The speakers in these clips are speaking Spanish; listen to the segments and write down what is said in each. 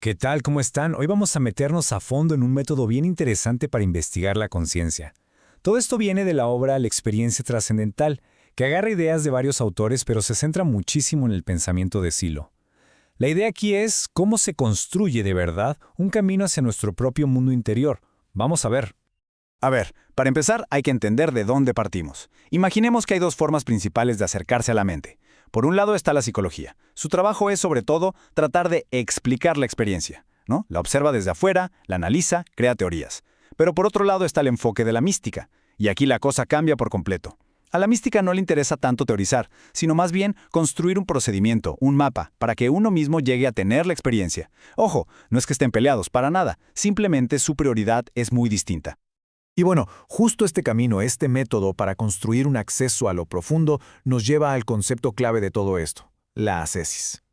¿Qué tal? ¿Cómo están? Hoy vamos a meternos a fondo en un método bien interesante para investigar la conciencia. Todo esto viene de la obra La experiencia trascendental, que agarra ideas de varios autores pero se centra muchísimo en el pensamiento de Silo. La idea aquí es cómo se construye de verdad un camino hacia nuestro propio mundo interior. Vamos a ver. A ver, para empezar hay que entender de dónde partimos. Imaginemos que hay dos formas principales de acercarse a la mente. Por un lado está la psicología. Su trabajo es, sobre todo, tratar de explicar la experiencia, ¿no? La observa desde afuera, la analiza, crea teorías. Pero por otro lado está el enfoque de la mística. Y aquí la cosa cambia por completo. A la mística no le interesa tanto teorizar, sino más bien construir un procedimiento, un mapa, para que uno mismo llegue a tener la experiencia. Ojo, no es que estén peleados, para nada. Simplemente su prioridad es muy distinta. Y bueno, justo este camino, este método para construir un acceso a lo profundo nos lleva al concepto clave de todo esto, la ascesis.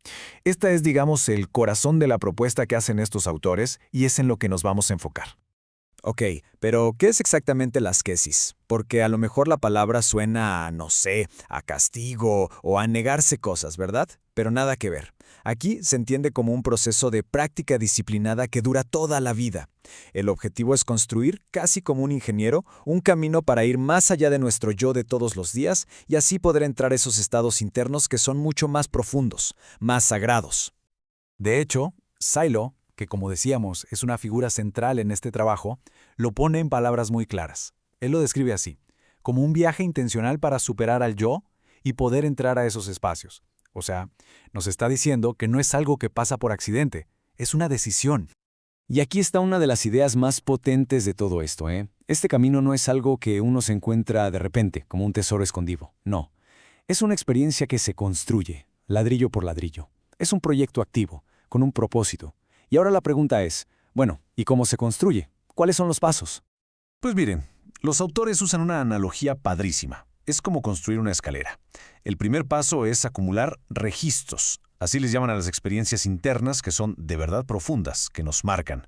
Esta es, digamos, el corazón de la propuesta que hacen estos autores y es en lo que nos vamos a enfocar. Ok, pero ¿qué es exactamente la asquesis? Porque a lo mejor la palabra suena a, no sé, a castigo o a negarse cosas, ¿verdad? Pero nada que ver. Aquí se entiende como un proceso de práctica disciplinada que dura toda la vida. El objetivo es construir, casi como un ingeniero, un camino para ir más allá de nuestro yo de todos los días y así poder entrar a esos estados internos que son mucho más profundos, más sagrados. De hecho, Silo, que como decíamos es una figura central en este trabajo, lo pone en palabras muy claras. Él lo describe así, como un viaje intencional para superar al yo y poder entrar a esos espacios. O sea, nos está diciendo que no es algo que pasa por accidente, es una decisión. Y aquí está una de las ideas más potentes de todo esto, ¿eh? Este camino no es algo que uno se encuentra de repente, como un tesoro escondido. No. Es una experiencia que se construye, ladrillo por ladrillo. Es un proyecto activo, con un propósito. Y ahora la pregunta es, bueno, ¿y cómo se construye? ¿Cuáles son los pasos? Pues miren, los autores usan una analogía padrísima. Es como construir una escalera. El primer paso es acumular registros. Así les llaman a las experiencias internas que son de verdad profundas, que nos marcan.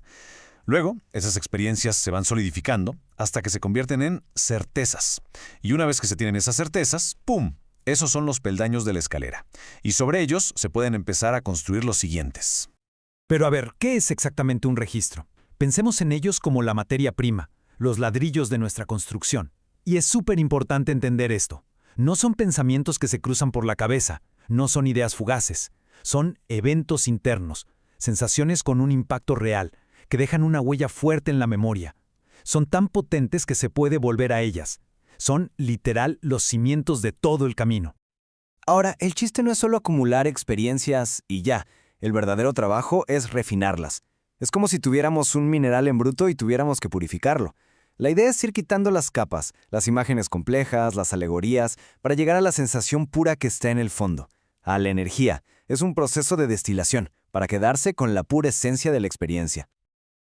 Luego, esas experiencias se van solidificando hasta que se convierten en certezas. Y una vez que se tienen esas certezas, ¡pum! Esos son los peldaños de la escalera. Y sobre ellos se pueden empezar a construir los siguientes. Pero a ver, ¿qué es exactamente un registro? Pensemos en ellos como la materia prima, los ladrillos de nuestra construcción. Y es súper importante entender esto. No son pensamientos que se cruzan por la cabeza, no son ideas fugaces, son eventos internos, sensaciones con un impacto real, que dejan una huella fuerte en la memoria. Son tan potentes que se puede volver a ellas. Son, literal, los cimientos de todo el camino. Ahora, el chiste no es solo acumular experiencias y ya. El verdadero trabajo es refinarlas. Es como si tuviéramos un mineral en bruto y tuviéramos que purificarlo. La idea es ir quitando las capas, las imágenes complejas, las alegorías, para llegar a la sensación pura que está en el fondo, a la energía. Es un proceso de destilación, para quedarse con la pura esencia de la experiencia.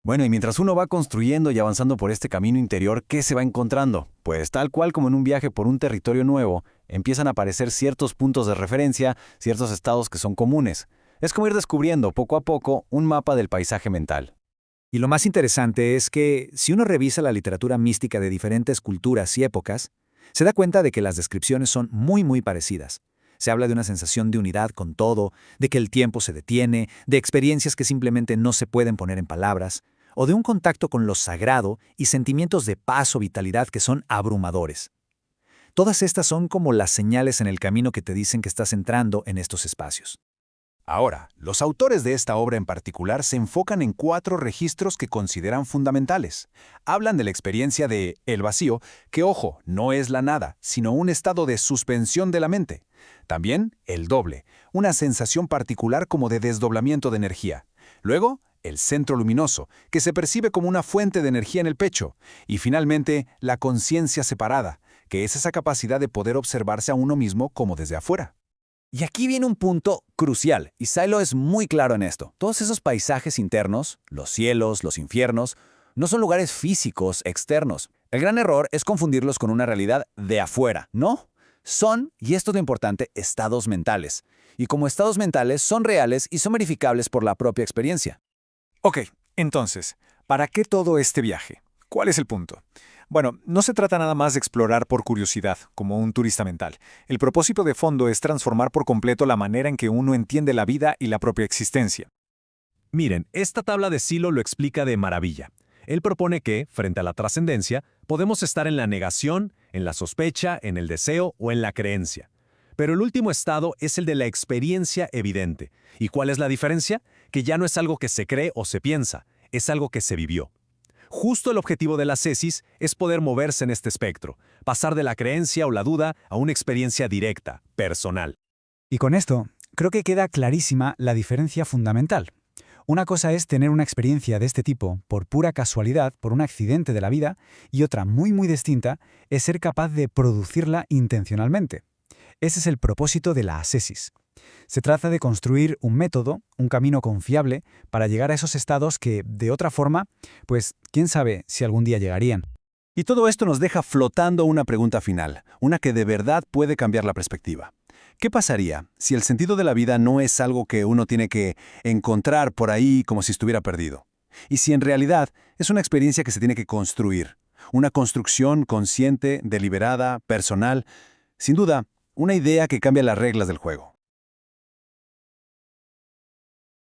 Bueno, y mientras uno va construyendo y avanzando por este camino interior, ¿qué se va encontrando? Pues tal cual como en un viaje por un territorio nuevo, empiezan a aparecer ciertos puntos de referencia, ciertos estados que son comunes. Es como ir descubriendo poco a poco un mapa del paisaje mental. Y lo más interesante es que, si uno revisa la literatura mística de diferentes culturas y épocas, se da cuenta de que las descripciones son muy parecidas. Se habla de una sensación de unidad con todo, de que el tiempo se detiene, de experiencias que simplemente no se pueden poner en palabras, o de un contacto con lo sagrado y sentimientos de paz o vitalidad que son abrumadores. Todas estas son como las señales en el camino que te dicen que estás entrando en estos espacios. Ahora, los autores de esta obra en particular se enfocan en 4 registros que consideran fundamentales. Hablan de la experiencia de el vacío, que ojo, no es la nada, sino un estado de suspensión de la mente. También el doble, una sensación particular como de desdoblamiento de energía. Luego, el centro luminoso, que se percibe como una fuente de energía en el pecho. Y finalmente, la conciencia separada, que es esa capacidad de poder observarse a uno mismo como desde afuera. Y aquí viene un punto crucial, y Silo es muy claro en esto. Todos esos paisajes internos, los cielos, los infiernos, no son lugares físicos externos. El gran error es confundirlos con una realidad de afuera. No, son, y esto es lo importante, estados mentales. Y como estados mentales son reales y son verificables por la propia experiencia. Ok, entonces, ¿para qué todo este viaje? ¿Cuál es el punto? Bueno, no se trata nada más de explorar por curiosidad, como un turista mental. El propósito de fondo es transformar por completo la manera en que uno entiende la vida y la propia existencia. Miren, esta tabla de Silo lo explica de maravilla. Él propone que, frente a la trascendencia, podemos estar en la negación, en la sospecha, en el deseo o en la creencia. Pero el último estado es el de la experiencia evidente. ¿Y cuál es la diferencia? Que ya no es algo que se cree o se piensa, es algo que se vivió. Justo el objetivo de la ascesis es poder moverse en este espectro, pasar de la creencia o la duda a una experiencia directa, personal. Y con esto, creo que queda clarísima la diferencia fundamental. Una cosa es tener una experiencia de este tipo por pura casualidad, por un accidente de la vida, y otra muy distinta es ser capaz de producirla intencionalmente. Ese es el propósito de la ascesis. Se trata de construir un método, un camino confiable para llegar a esos estados que, de otra forma, pues quién sabe si algún día llegarían. Y todo esto nos deja flotando una pregunta final, una que de verdad puede cambiar la perspectiva. ¿Qué pasaría si el sentido de la vida no es algo que uno tiene que encontrar por ahí como si estuviera perdido? Y si en realidad es una experiencia que se tiene que construir, una construcción consciente, deliberada, personal, sin duda, una idea que cambia las reglas del juego.